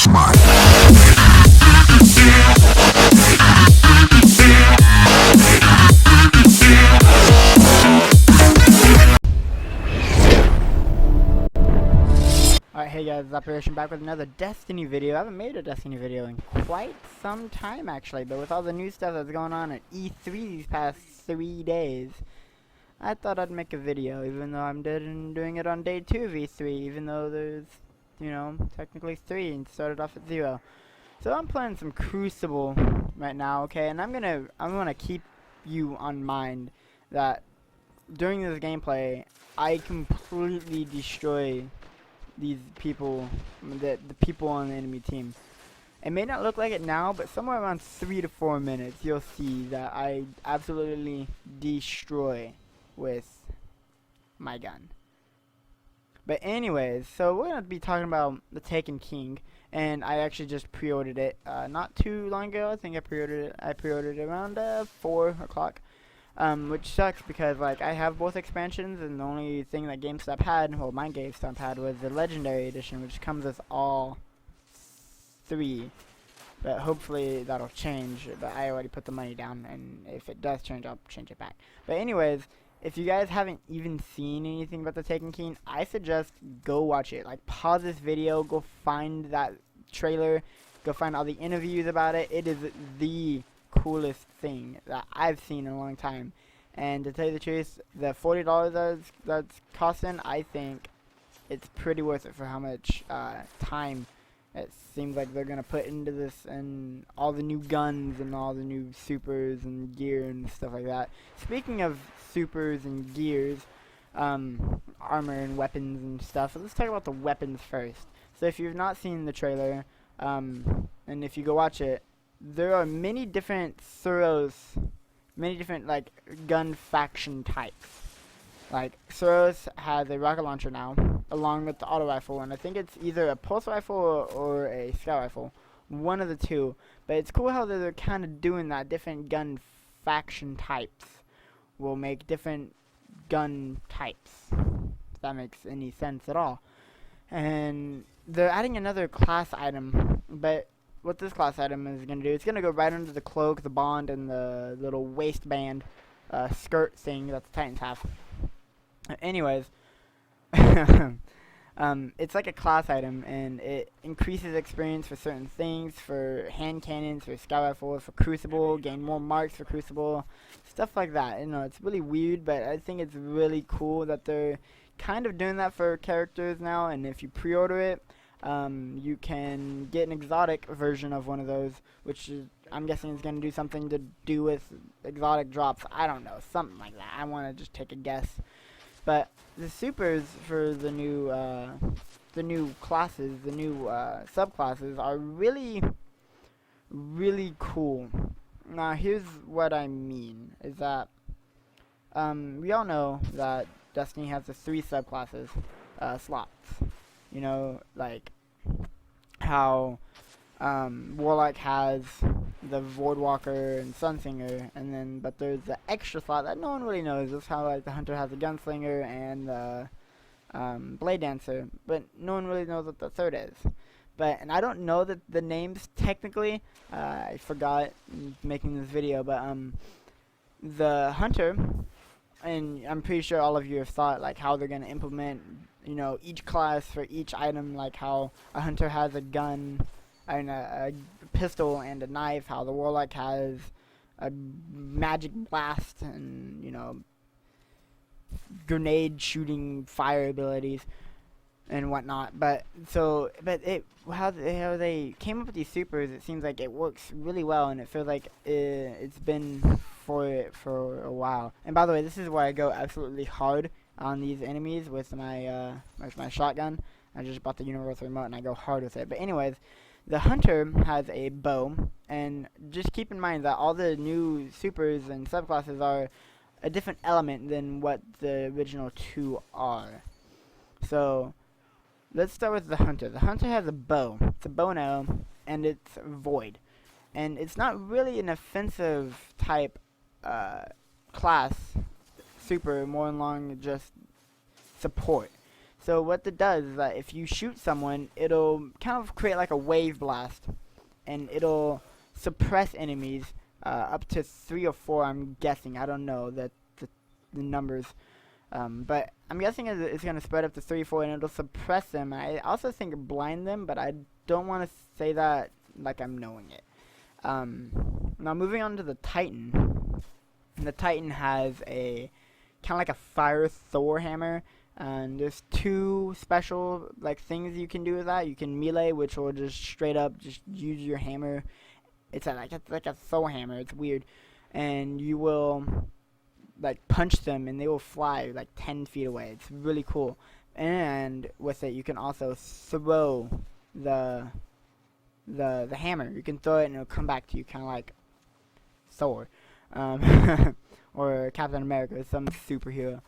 smart. Alright, hey guys, it's Operation back with another Destiny video. I haven't made a Destiny video in quite some time actually, but with all the new stuff that's going on at E3 these past 3 days, I thought I'd make a video, even though I'm doing it on day 2 of E3, even though there's, you know, technically 3 and started off at 0. So I'm playing some Crucible right now, okay, and I'm gonna keep you on mind that during this gameplay, I completely destroy these people, the people on the enemy team. It may not look like it now, but somewhere around 3 to 4 minutes, you'll see that I absolutely destroy with my gun. But anyways, so we're going to be talking about the Taken King, and I actually just pre-ordered it not too long ago. I think I pre-ordered it around 4 o'clock. Which sucks because, like, I have both expansions, and the only thing that GameStop had, well, my GameStop had, was the Legendary Edition, which comes with all 3. But hopefully that'll change, but I already put the money down, and if it does change, I'll change it back. But anyways, if you guys haven't even seen anything about the Taken King, I suggest go watch it. Like, pause this video, go find that trailer, go find all the interviews about it. It is the coolest thing that I've seen in a long time, and to tell you the truth, the $40 that's costing, I think it's pretty worth it for how much time it seems like they're gonna put into this, and all the new guns and all the new supers and gear and stuff like that. Speaking of supers and gears, armor and weapons and stuff, let's talk about the weapons first. So if you've not seen the trailer, and if you go watch it, there are many different many different, like, gun faction types. Like, Suros has a rocket launcher now, along with the auto rifle, and I think it's either a pulse rifle or a scout rifle. One of the two. But it's cool how they're kind of doing that. Different gun faction types will make different gun types, if that makes any sense at all. And they're adding another class item, but what this class item is going to do, it's going to go right under the cloak, the bond, and the little waistband skirt thing that the Titans have. Anyways, it's like a class item, and it increases experience for certain things, for hand cannons, for scout rifles, for Crucible, gain more marks for Crucible, stuff like that. You know, it's really weird, but I think it's really cool that they're kind of doing that for characters now, and if you pre-order it, you can get an exotic version of one of those, which is, I'm guessing is going to do something to do with exotic drops. I don't know, something like that. I want to just take a guess. But the supers for the new classes, the new subclasses, are really, really cool. Now, here's what I mean, is that we all know that Destiny has the 3 subclasses slots. You know, like how Warlock has the Voidwalker and Sunsinger, and then but there's the extra slot that no one really knows. It's how, like, the Hunter has the Gunslinger and the Blade Dancer, but no one really knows what the third is. And I don't know the names technically. I forgot making this video, but the Hunter, and I'm pretty sure all of you have thought, like, how they're gonna implement, you know, each class for each item, like how a Hunter has a gun and a pistol and a knife, how the Warlock has a magic blast and, you know, grenade shooting fire abilities and whatnot. But how they came up with these supers, it seems like it works really well, and it feels like it's been for a while. And by the way, this is where I go absolutely hard on these enemies with my shotgun. I just bought the universal remote and I go hard with it. But anyways, the Hunter has a bow, and just keep in mind that all the new supers and subclasses are a different element than what the original 2 are. So let's start with the Hunter. The Hunter has a bow. It's a bow and arrow, and it's void. And it's not really an offensive type class super, more along just support. So what it does is that if you shoot someone, it'll kind of create like a wave blast, and it'll suppress enemies up to 3 or 4. I'm guessing. I don't know the numbers, but I'm guessing it's going to spread up to 3 or 4, and it'll suppress them. I also think blind them, but I don't want to say that like I'm knowing it. Now moving on to the Titan. The Titan has a kind of like a fire Thor hammer, and there's 2 special like things you can do with that. You can melee, which will just straight up just use your hammer. It's like a Thor hammer. It's weird, and you will like punch them, and they will fly like 10 feet away. It's really cool. And with it, you can also throw the hammer. You can throw it, and it'll come back to you, kind of like Thor, or Captain America, some superhero.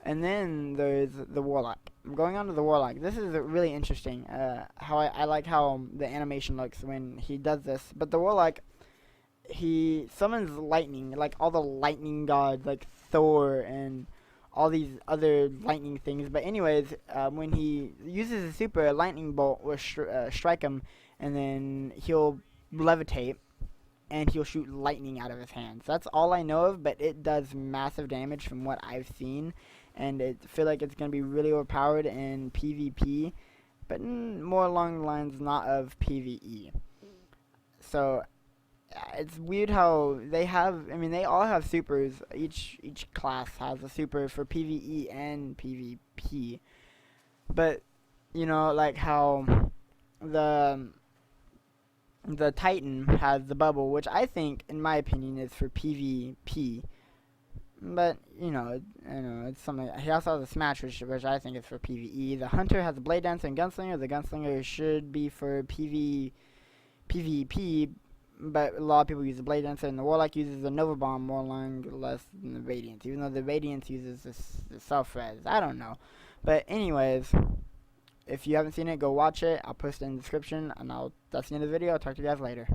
And then there's the Warlock. I'm going on to the Warlock. This is really interesting. How I like how the animation looks when he does this. But the Warlock, he summons lightning, like all the lightning gods, like Thor and all these other lightning things. But anyways, when he uses a super, a lightning bolt will strike him, and then he'll levitate, and he'll shoot lightning out of his hands. That's all I know of, but it does massive damage from what I've seen, and I feel like it's going to be really overpowered in PvP, but more along the lines not of PvE. So it's weird how they have, I mean, they all have supers. Each class has a super for PvE and PvP. But, you know, like how the Titan has the bubble, which I think, in my opinion, is for PvP. But, you know, it's something. He also has a Smash, which I think is for PvE. The Hunter has a Blade Dancer and Gunslinger. The Gunslinger should be for PvP, but a lot of people use the Blade Dancer, and the Warlock uses the Nova Bomb more along less than the Radiance, even though the Radiance uses the self-res. I don't know. But anyways, if you haven't seen it, go watch it. I'll post it in the description, and that's the end of the video. I'll talk to you guys later.